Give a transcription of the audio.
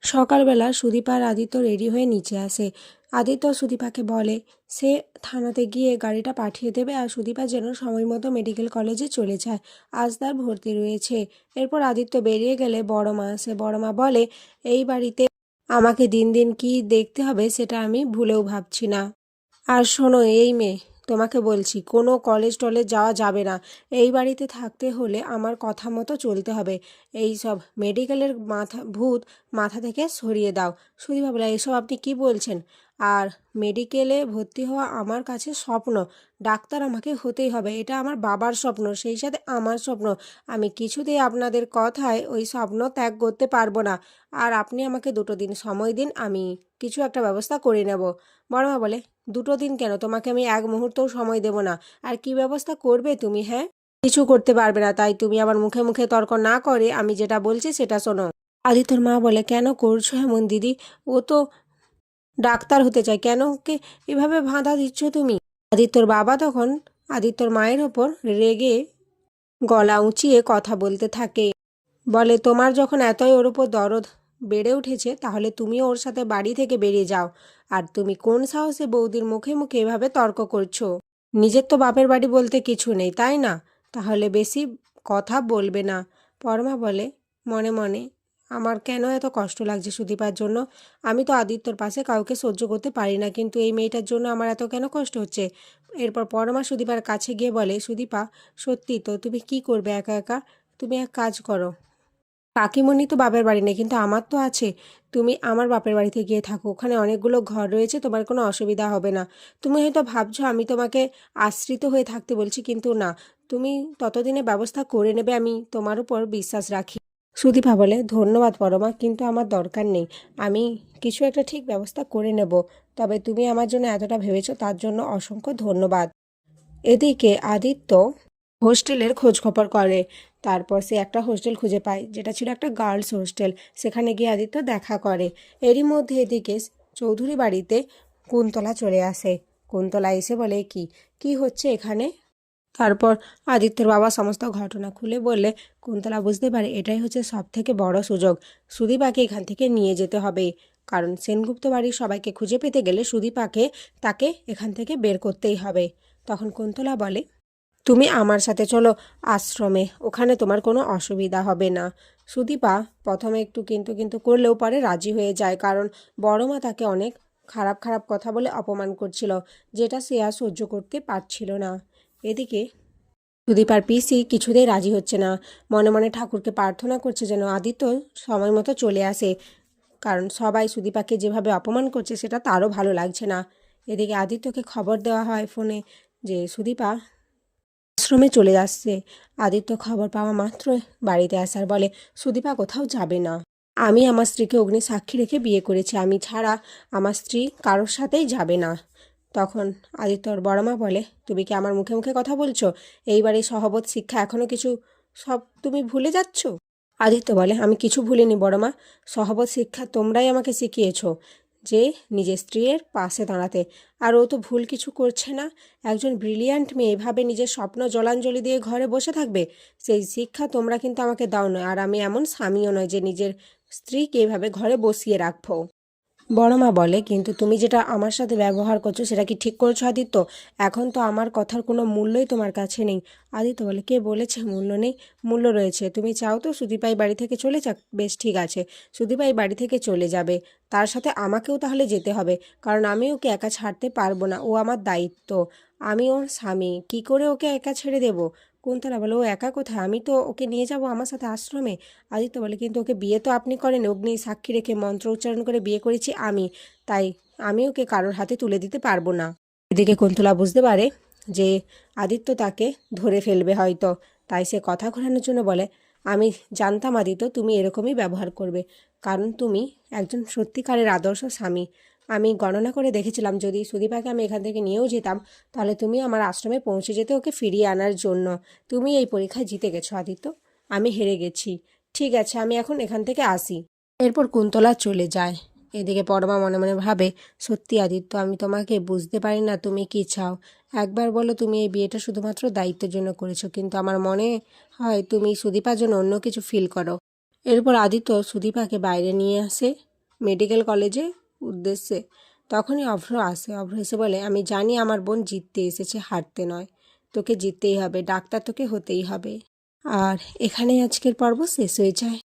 সকালবেলা সুদীপা আর আদিত্য রেডি হয়ে নিচে আসে। আদিত্য সুদীপাকে বলে সে থানাতে গিয়ে গাড়িটা পাঠিয়ে দেবে আর সুদীপা যেন সময় মতো মেডিকেল কলেজে চলে যায়, আজ তার ভর্তি রয়েছে। এরপর আদিত্য বেরিয়ে গেলে বড় মা আসে। বড় মা বলে এই বাড়িতে আমাকে দিন দিন কি দেখতে হবে সেটা আমি ভুলেও ভাবছি না। আর শোনো এই মেয়ে, তোমাকে বলছি কোনো কলেজ টলেজ যাওয়া যাবে না। এই বাড়িতে থাকতে হলে আমার কথা মতো চলতে হবে। এই সব মেডিকেলের ভূত মাথা থেকে সরিয়ে দাও। সুদীপা বলে এসব আপনি কি বলছেন? আর মেডিকেলে ভর্তি হওয়া আমার কাছে স্বপ্ন। ডাক্তার আমাকে হতেই হবে, এটা আমার বাবার স্বপ্ন, সেই সাথে আমার স্বপ্ন। আমি কিছুতেই আপনাদের কথায় ওই স্বপ্ন ত্যাগ করতে পারবো না। আর আপনি আমাকে 2 দিন সময় দিন, আমি কিছু একটা ব্যবস্থা করে নেব। বড়মা বলে 2 দিন কেন, তোমাকে আমি 1 মুহূর্তও সময় দেব না। আর কি ব্যবস্থা করবে তুমি? হ্যাঁ, কিছু করতে পারবে না, তাই তুমি আমার মুখে মুখে তর্ক না করে আমি যেটা বলছি সেটা শোনো। আদিত্যর মা বলে কেন করছো এমন দিদি? ও তো ডাক্তার হতে চায়, কেন ওকে এভাবে বাধা দিচ্ছ তুমি? আদিত্যর বাবা তখন আদিত্যর মায়ের ওপর রেগে গলা উঁচিয়ে কথা বলতে থাকে। বলে তোমার যখন এতই ওর ওপর দরদ বেড়ে উঠেছে তাহলে তুমিও ওর সাথে বাড়ি থেকে বেরিয়ে যাও। আর তুমি কোন সাহসে বৌদির মুখে মুখে এভাবে তর্ক করছো? নিজের তো বাপের বাড়ি বলতে কিছু নেই, তাই না? তাহলে বেশি কথা বলবে না। পরমা বলে মনে মনে আমার কেন এত কষ্ট লাগছে সুদীপার জন্য। আমি তো আদিত্যর পাশে কাউকে সহ্য করতে পারি না, কিন্তু এই মেয়েটার জন্য আমার এত কেন কষ্ট হচ্ছে। এরপর পরমা সুদীপার কাছে গিয়ে বলে সুদীপা, সত্যি তো তুমি কি করবে একা একা? তুমি এক কাজ করো, কাকিমণি তো বাপের বাড়ি নেই, কিন্তু আমার তো আছে। তুমি আমার বাপের বাড়িতে গিয়ে থাকো, ওখানে অনেকগুলো ঘর রয়েছে, তোমার কোনো অসুবিধা হবে না। তুমি হয়তো ভাবছো আমি তোমাকে আশ্রিত হয়ে থাকতে বলছি, কিন্তু না, তুমি ততদিনে ব্যবস্থা করে নেবে, আমি তোমার উপর বিশ্বাস রাখি। সুদীপা বলে ধন্যবাদ পরমা, কিন্তু আমার দরকার নেই। আমি কিছু একটা ঠিক ব্যবস্থা করে নেব। তবে তুমি আমার জন্য এতটা ভেবেছো তার জন্য অসংখ্য ধন্যবাদ। এদিকে আদিত্য হোস্টেলের খোঁজ খবর করে। তারপর সে একটা হোস্টেল খুঁজে পায় যেটা ছিল একটা গার্লস হোস্টেল। সেখানে গিয়ে আদিত্য দেখা করে। এরই মধ্যে এদিকে চৌধুরী বাড়িতে কুন্তলা চলে আসে। কুন্তলা এসে বলে কি কি হচ্ছে এখানে? তারপর আদিত্যর বাবা সমস্ত ঘটনা খুলে বললে কুন্তলা বুঝতে পারে এটাই হচ্ছে সব থেকে বড় সুযোগ। সুদীপাকে এখান থেকে নিয়ে যেতে হবে, কারণ সেনগুপ্ত বাড়ির সবাইকে খুঁজে পেতে গেলে সুদীপাকে তাকে এখান থেকে বের করতেই হবে। তখন কুন্তলা বলে তুমি আমার সাথে চলো আশ্রমে, ওখানে তোমার কোনো অসুবিধা হবে না। সুদীপা প্রথমে একটু কিন্তু কিন্তু করলেও পরে রাজি হয়ে যায়, কারণ বড় মা তাকে অনেক খারাপ খারাপ কথা বলে অপমান করছিল, যেটা সে আর সহ্য করতে পারছিল না। এদিকে সুদীপার পিসি কিছুতেই রাজি হচ্ছে না। মনে মনে ঠাকুরকে প্রার্থনা করছে যেন আদিত্য সময় মতো চলে আসে, কারণ সবাই সুদীপাকে যেভাবে অপমান করছে সেটা তারও ভালো লাগছে না। এদিকে আদিত্যকে খবর দেওয়া হয় ফোনে যে সুদীপা আশ্রমে চলে যাচ্ছে। আদিত্য খবর পাওয়া মাত্রই বাড়িতে আসার বলে সুদীপা কোথাও যাবে না। আমি আমার স্ত্রীকে অগ্নি সাক্ষী রেখে বিয়ে করেছি, আমি ছাড়া আমার স্ত্রী কারোর সাথেই যাবে না। তখন আদিত্যর বড়মা বলে তুমি কি আমার মুখে মুখে কথা বলছো? এইবারে সহবত শিক্ষা এখনো কিছু সব তুমি ভুলে যাচ্ছ? আদিত্য বলে আমি কিছু ভুলিনি বড়মা, সহবত শিক্ষা তোমরাই আমাকে শিখিয়েছো যে নিজের স্ত্রীর পাশে দাঁড়াতে। আর ও তো ভুল কিছু করছে না। একজন ব্রিলিয়ান্ট মেয়ে এভাবে নিজের স্বপ্ন জলাঞ্জলি দিয়ে ঘরে বসে থাকবে? সেই শিক্ষা তোমরা কিন্তু আমাকে দাও নয়, আর আমি এমন স্বামীও নয় যে নিজের স্ত্রীকে এভাবে ঘরে বসিয়ে রাখবো। বড় মা বলে কিন্তু তুমি যেটা আমার সাথে ব্যবহার করছো সেটা কি ঠিক করছো আদিত্য? এখন তো আমার কথার কোনো মূল্যই তোমার কাছে নেই। আদিত্য বলে কে বলেছে মূল্য নেই? মূল্য রয়েছে। তুমি চাও তো সুদীপাই বাড়ি থেকে চলে যাক? বেশ ঠিক আছে, সুদীপাই বাড়ি থেকে চলে যাবে। তার সাথে আমাকেও তাহলে যেতে হবে, কারণ আমি ওকে একা ছাড়তে পারবো না, ও আমার দায়িত্ব। আমি ওর স্বামী, কি করে ওকে একা ছেড়ে দেবো? কুন্তলা বলে ও একা কোথায়, আমি তো ওকে নিয়ে যাব আমার সাথে আশ্রমে। আদিত্য বলে কিন্তু ওকে বিয়ে তো আপনি করেন, অগ্নি সাক্ষী রেখে মন্ত্র উচ্চারণ করে বিয়ে করেছি আমি, তাই আমি ওকে কারোর হাতে তুলে দিতে পারবো না। এদিকে কুন্তলা বুঝতে পারে যে আদিত্য তাকে ধরে ফেলবে হয়তো, তাই সে কথা ঘোরানোর জন্য বলে আমি জানতাম আদিত্য তুমি এরকমই ব্যবহার করবে, কারণ তুমি একজন সত্যিকারের আদর্শ স্বামী। আমি গণনা করে দেখেছিলাম যদি সুদীপাকে আমি এখান থেকে নিয়েও যেতাম তাহলে তুমি আমার আশ্রমে পৌঁছে যেতে ওকে ফিরিয়ে আনার জন্য। তুমি এই পরীক্ষায় জিতে গেছো আদিত্য, আমি হেরে গেছি। ঠিক আছে, আমি এখন এখান থেকে আসি। এরপর কুন্তলা চলে যায়। এদিকে পরমা মনে মনে ভাবে সত্যি আদিত্য, আমি তোমাকে বুঝতে পারি না তুমি কি চাও। একবার বলো তুমি এই বিয়েটা শুধুমাত্র দায়িত্বের জন্য করেছো, কিন্তু আমার মনে হয় তুমি সুদীপার জন্য অন্য কিছু ফিল করো। এরপর আদিত্য সুদীপাকে বাইরে নিয়ে আসে মেডিকেল কলেজে উদ্দেশ্যে। তখনই অভ্র আসে। অভ্র এসে বলে, আমি জানি আমার বোন জিততে এসেছে, হারতে নয়। তোকে জিততেই হবে, ডাক্তার তোকে হতেই হবে। আর এখানেই আজকের পর্ব শেষ হয়ে যায়।